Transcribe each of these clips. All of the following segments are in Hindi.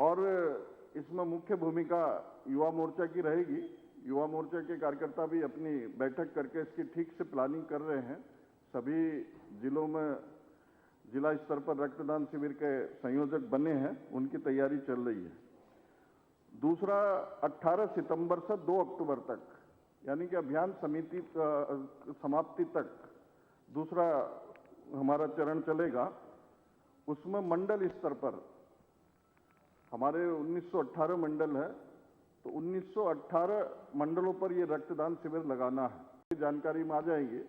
और इसमें मुख्य भूमिका युवा मोर्चा की रहेगी। युवा मोर्चा के कार्यकर्ता भी अपनी बैठक करके इसकी ठीक से प्लानिंग कर रहे हैं। सभी जिलों में जिला स्तर पर रक्तदान शिविर के संयोजक बने हैं, उनकी तैयारी चल रही है। दूसरा, 18 सितंबर से 2 अक्टूबर तक यानी कि अभियान समिति समाप्ति तक दूसरा हमारा चरण चलेगा। उसमें मंडल स्तर पर हमारे 1918 मंडल है, तो 1918 मंडलों पर ये रक्तदान शिविर लगाना है। जानकारी में आ जाएंगे।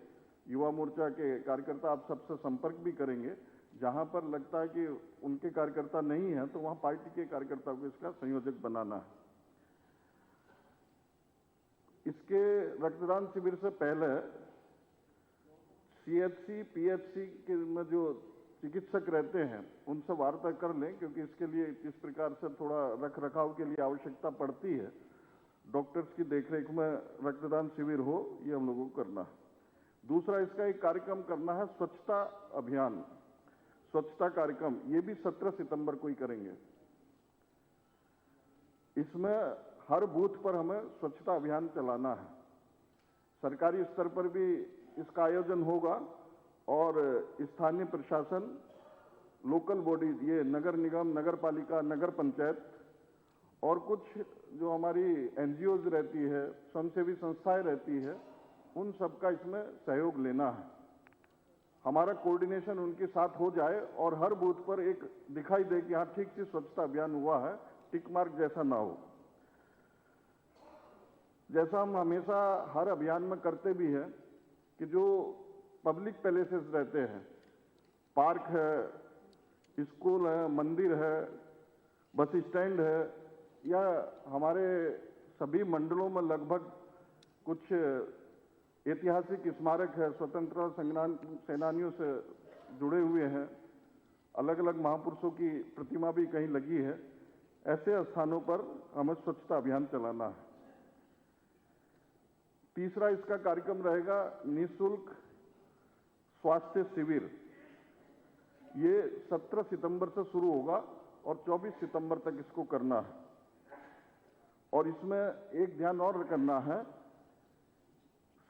युवा मोर्चा के कार्यकर्ता आप सबसे संपर्क भी करेंगे। जहां पर लगता है कि उनके कार्यकर्ता नहीं है तो वहां पार्टी के कार्यकर्ताओं को इसका संयोजक बनाना है। इसके रक्तदान शिविर से पहले सीएचसी, पीएचसी के में जो चिकित्सक रहते हैं उनसे वार्ता कर लें, क्योंकि इसके लिए किस प्रकार से थोड़ा रख रखाव के लिए आवश्यकता पड़ती है। डॉक्टर्स की देखरेख में रक्तदान शिविर हो, ये हम लोगों को करना है। दूसरा, इसका एक कार्यक्रम करना है, स्वच्छता अभियान, स्वच्छता कार्यक्रम। ये भी 17 सितंबर को ही करेंगे। इसमें हर बूथ पर हमें स्वच्छता अभियान चलाना है। सरकारी स्तर पर भी इसका आयोजन होगा और स्थानीय प्रशासन, लोकल बॉडीज, ये नगर निगम, नगर पालिका, नगर पंचायत और कुछ जो हमारी एनजीओज रहती है, स्वयंसेवी संस्थाएं रहती है, उन सबका इसमें सहयोग लेना है। हमारा कोऑर्डिनेशन उनके साथ हो जाए और हर बूथ पर एक दिखाई दे कि हाँ ठीक से स्वच्छता अभियान हुआ है, टिक मार्क जैसा ना हो। जैसा हम हमेशा हर अभियान में करते भी हैं कि जो पब्लिक पैलेसेस रहते हैं, पार्क है, स्कूल है, मंदिर है, बस स्टैंड है, या हमारे सभी मंडलों में लगभग कुछ ऐतिहासिक स्मारक है, स्वतंत्रता संग्राम सेनानियों से जुड़े हुए हैं, अलग अलग महापुरुषों की प्रतिमा भी कहीं लगी है। ऐसे स्थानों पर हमें स्वच्छता अभियान चलाना है। तीसरा इसका कार्यक्रम रहेगा निःशुल्क स्वास्थ्य शिविर। ये 17 सितंबर से शुरू होगा और 24 सितंबर तक इसको करना है। और इसमें एक ध्यान और करना है,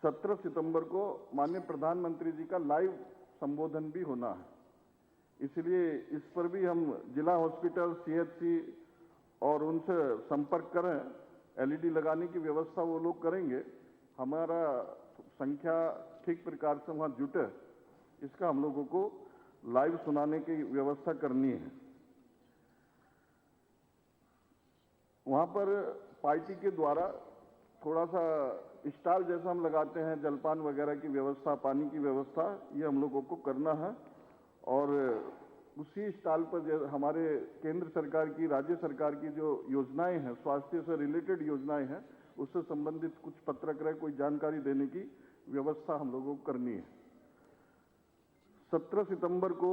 17 सितंबर को माननीय प्रधानमंत्री जी का लाइव संबोधन भी होना है। इसलिए इस पर भी हम जिला हॉस्पिटल, सीएचसी और उनसे संपर्क करें। एलईडी लगाने की व्यवस्था वो लोग करेंगे। हमारा संख्या ठीक प्रकार से वहां जुटे, इसका हम लोगों को लाइव सुनाने की व्यवस्था करनी है। वहां पर पार्टी के द्वारा थोड़ा सा स्टॉल जैसा हम लगाते हैं, जलपान वगैरह की व्यवस्था, पानी की व्यवस्था, ये हम लोगों को करना है। और उसी स्टॉल पर हमारे केंद्र सरकार की, राज्य सरकार की जो योजनाएं हैं, स्वास्थ्य से रिलेटेड योजनाएं हैं, उससे संबंधित कुछ पत्रक रहे, कोई जानकारी देने की व्यवस्था हम लोगों को करनी है। 17 सितंबर को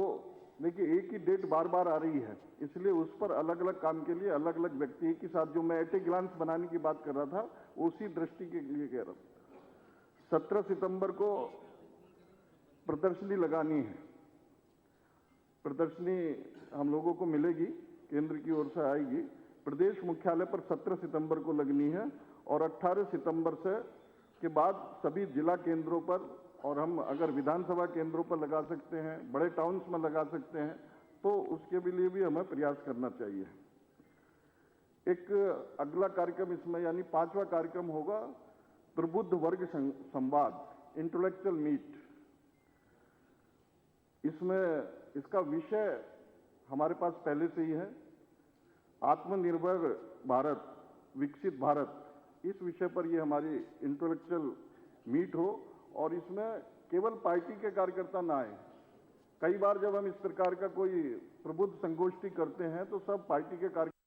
देखिए एक ही डेट बार बार आ रही है, इसलिए उस पर अलग अलग काम के लिए अलग अलग व्यक्ति के साथ, जो मैं एट ए ग्लांस बनाने की बात कर रहा था, उसी दृष्टि के लिए कह रहा था। 17 सितंबर को प्रदर्शनी लगानी है। प्रदर्शनी हम लोगों को मिलेगी, केंद्र की ओर से आएगी। प्रदेश मुख्यालय पर 17 सितंबर को लगनी है और 18 सितंबर से के बाद सभी जिला केंद्रों पर, और हम अगर विधानसभा केंद्रों पर लगा सकते हैं, बड़े टाउन्स में लगा सकते हैं, तो उसके लिए भी हमें प्रयास करना चाहिए। एक अगला कार्यक्रम इसमें यानी 5वां कार्यक्रम होगा प्रबुद्ध वर्ग संवाद, इंटेलेक्चुअल मीट। इसमें इसका विषय हमारे पास पहले से ही है, आत्मनिर्भर भारत, विकसित भारत। इस विषय पर ये हमारी इंटेलेक्चुअल मीट हो और इसमें केवल पार्टी के कार्यकर्ता ना आए। कई बार जब हम इस प्रकार का कोई प्रबुद्ध संगोष्ठी करते हैं तो सब पार्टी के कार्यकर्ता